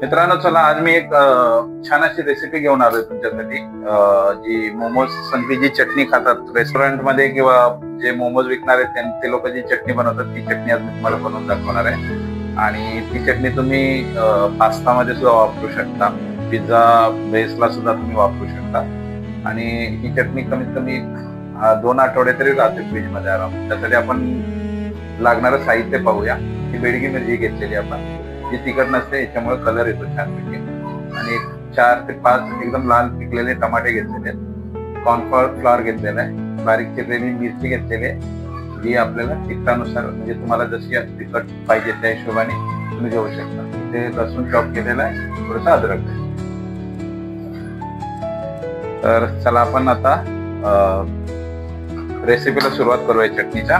मित्रांनो, चला आज मी एक छान अशी रेसिपी घेऊन आलोय तुमच्यासाठी। जी मोमोज संगती जी चटणी खातात रेस्टॉरंट मध्ये किंवा जे मोमोज विकणारे ते लोक जी चटणी बनवतात ती चटणी आज मी तुम्हाला बनवून दाखवणार आहे। आणि ती चटणी तुम्ही पास्ता मध्ये सुद्धा वापरू शकता, पिझ्झा बेसला सुद्धा तुम्ही वापरू शकता। आणि ही चटणी कमीत कमी 2 आठवडे तरी राहते फ्रीज मध्ये आराम। त्यासाठी आपण लागणारं साहित्य पाहूया। ही बेडगी मिरची घेतलेली आपण, जी तिखट नसते, याच्यामुळे कलर येतो छानपैकी। आणि 4 ते 5 एकदम लाल पिकलेले टमाटे घेतलेले आहेत, कॉर्नफ्लॉवर घेतलेला आहे, बारीक चिरलेली मिरची घेतलेली आहे, जी आपल्याला तिखटानुसार म्हणजे तुम्हाला जशी तिखट पाहिजे त्या हिशोबाने तुम्ही घेऊ शकता। ते लसूण चॉप केलेला आहे, थोडंसं अद्रक आहे। तर चला आपण आता रेसिपीला सुरुवात करूया चटणीच्या।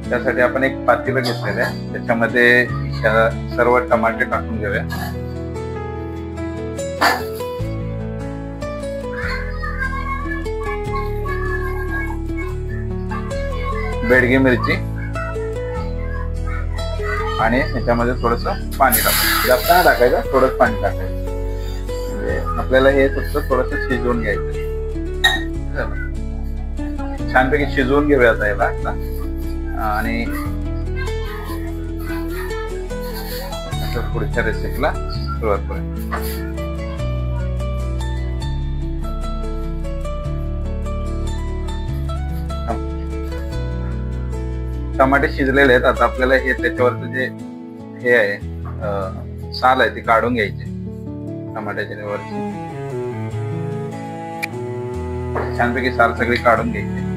त्यासाठी आपण एक पातेलं घेतलेलं आहे, त्याच्यामध्ये सर्व टमाटे टाकून घेऊया। बेडगी मिरची आणि याच्यामध्ये थोडस पाणी टाकायचं, जास्त नाही टाकायचं, थोडंच पाणी टाकायचं। म्हणजे आपल्याला हे फक्त थोडस शिजवून घ्यायचं। छानपैकी शिजवून घेऊया याला आता। आणि पुढच्या रेसिपीला सुरुवात करूया। टमाटे शिजलेले आहेत, आता आपल्याला हे त्याच्यावरचं जे हे आहे साल आहे ती काढून घ्यायची टमाट्याच्या वरची। छानपैकी साल सगळी काढून घ्यायची।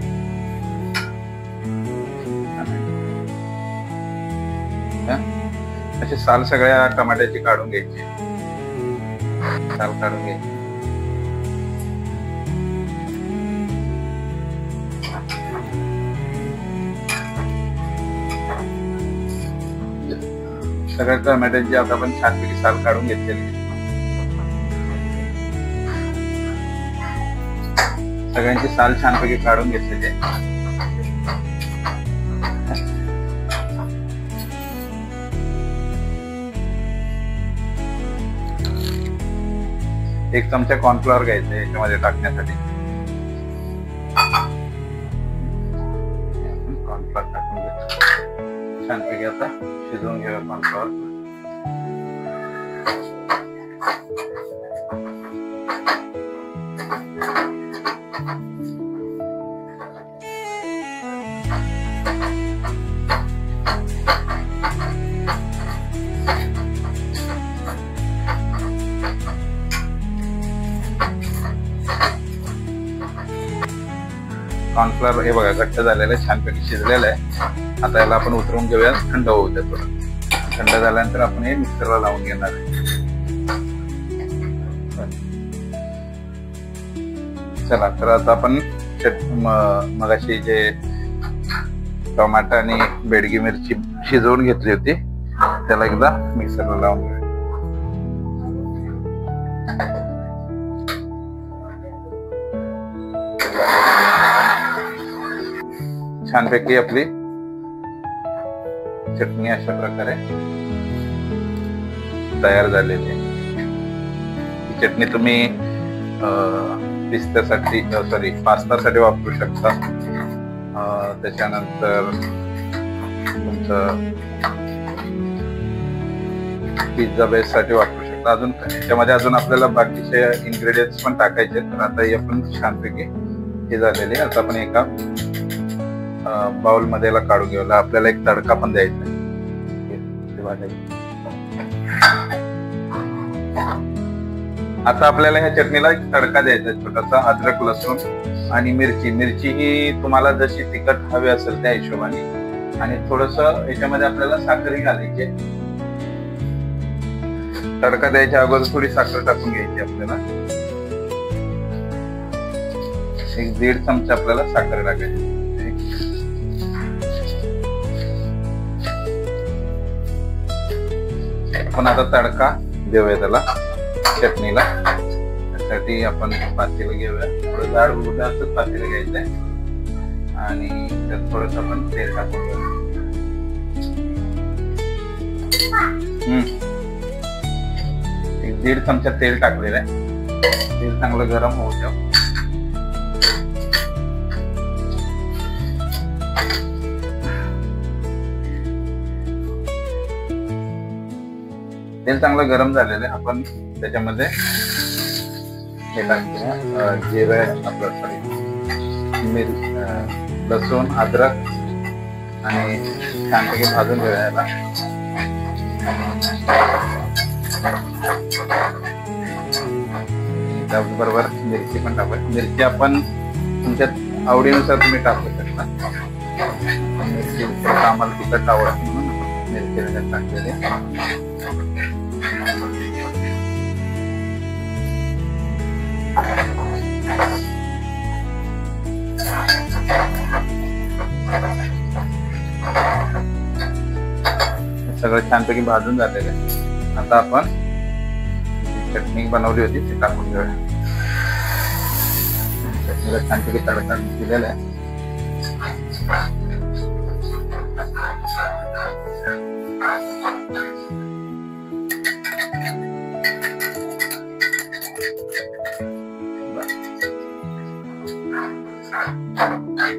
असे साल सगळ्या टमाट्याची काढून घ्यायची, साल काढून घ्यायची। सगळ्या टमाट्याची आता आपण छानपैकी साल काढून घेतलेली, सगळ्यांची साल छानपैकी काढून घेतलेली आहे। एक चमचा कॉर्नफ्लॉवर घ्यायचा याच्यामध्ये टाकण्यासाठी। कॉर्नफ्लॉवर टाकून घ्यायचं, छानपैकी आता शिजवून घेऊया कॉर्नफ्लॉवर। कॉर्नफ्लॉवर हे बघा घट्ट झालेलं आहे, छानपैकी शिजलेलं आहे। आता याला आपण उतरवून घेऊया, थंड होऊ द्या थोडं। थंड झाल्यानंतर आपण हे मिक्सरला लावून घेणार आहे। चला, तर आता आपण मगाशी जे टमाटा आणि बेडगी मिरची शिजवून घेतली होती त्याला एकदा मिक्सरला लावून घेऊया। छानपैकी आपली चटणी अशा प्रकारे तयार झालेली आहे। ही चटणी तुम्ही पास्तासाठी वापरू शकता। त्याच्यानंतर तुमचं पिझ्झा बेस साठी वापरू शकता। अजून त्याच्यामध्ये आपल्याला बाकीचे इन्ग्रेडियंट्स पण टाकायचे। तर आता हे आपण छानपैकी हे झालेले, आता आपण एका बाउल मध्ये काढून घेऊया। आपल्याला एक तडका पण द्यायचा आहे। आता आपल्याला ह्या चटणीला एक तडका द्यायचा आहे, छोटासा अद्रक लसूण आणि मिरची ही तुम्हाला जशी तिखट हवी असेल त्या हिशोबाने। आणि थोडस याच्यामध्ये आपल्याला साखरही घालायची। तडका द्यायच्या अगोदर थोडी साखर टाकून घ्यायची आपल्याला, एक 1.5 चमचा आपल्याला साखर टाकायची। आपण आता तडका देऊया त्याला चटणीला। त्यासाठी आपण पातेलं घेऊया, थोडं जाड उडाचं पातेलं घ्यायचंय आणि त्यात थोडस आपण तेल टाकून घेऊया। 1.5 चमचा तेल टाकलेलं आहे. तेल चांगलं गरम होऊ द्या. तेल चांगलं गरम झालेलं आहे. आपण त्याच्यामध्ये हे टाकूया जिरं, आपलं लसूण, अद्रक आणि छानपैकी भाजून घेऊया याला. त्याचबरोबर मिरची पण टाकूया. मिरची आपण तुमच्या आवडीनुसार तुम्ही टाकू शकता. मिरची आम्हाला तिखट आवडत म्हणून मिरची टाकलेली. सगळं छानपैकी भाजून झालेलं आहे. आता आपण चटणी बनवली होती ती टाकून घेऊया. चटणीला छानपैकी तडका दिलेला आहे.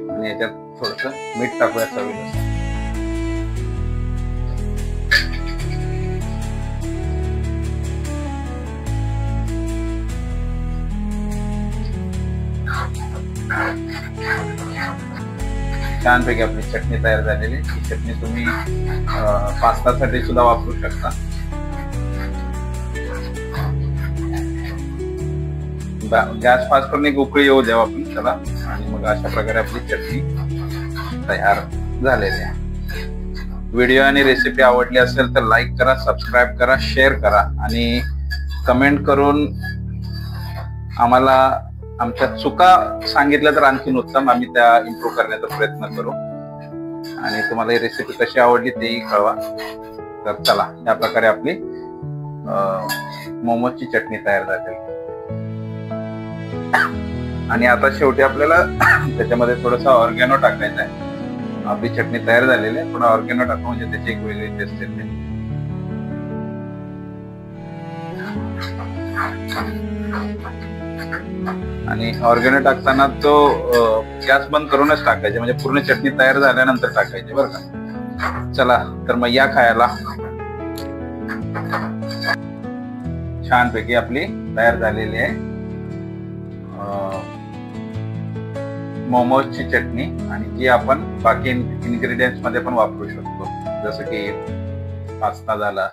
आणि याच्यात थोडस मीठ टाकूया चवीनुसार. छानपैकी आपली चटणी तयार झालेली. ही चटणी तुम्ही पास्तासाठी सुद्धा वापरू शकता. गॅस फास्ट करून एक उकळी येऊ द्यावा आपण त्याला. आणि मग अशा प्रकारे आपली चटणी तयार झालेली आहे. व्हिडिओ आणि रेसिपी आवडली असेल तर लाईक करा, सबस्क्राईब करा, शेअर करा आणि कमेंट करून आम्हाला आमच्या चुका सांगितल्या तर आणखीन उत्तम. आम्ही त्या इम्प्रूव्ह करण्याचा प्रयत्न करू. आणि तुम्हाला ही रेसिपी कशी आवडली तेही कळवा. तर चला, या प्रकारे आपली मोमोजची चटणी तयार झाली. आणि आता शेवटी आपल्याला त्याच्यामध्ये थोडंसं ऑर्गॅनो टाकायचं आहे. आपली चटणी तयार झालेली आहे. थोडा ऑर्गॅनो टाकून म्हणजे त्याची एक वेगळी टेस्ट येते. आणि ऑर्गॅनो टाकताना तो गॅस बंद करूनच टाकायचे, म्हणजे पूर्ण चटणी तयार झाल्यानंतर टाकायची बरं का. चला तर मग या खायला. छानपैकी आपली तयार झालेली आहे मोमोजची चटणी. आणि जी आपण बाकी इन्ग्रेडियंट्स मध्ये पण वापरू शकतो, जसं की पास्ता झाला,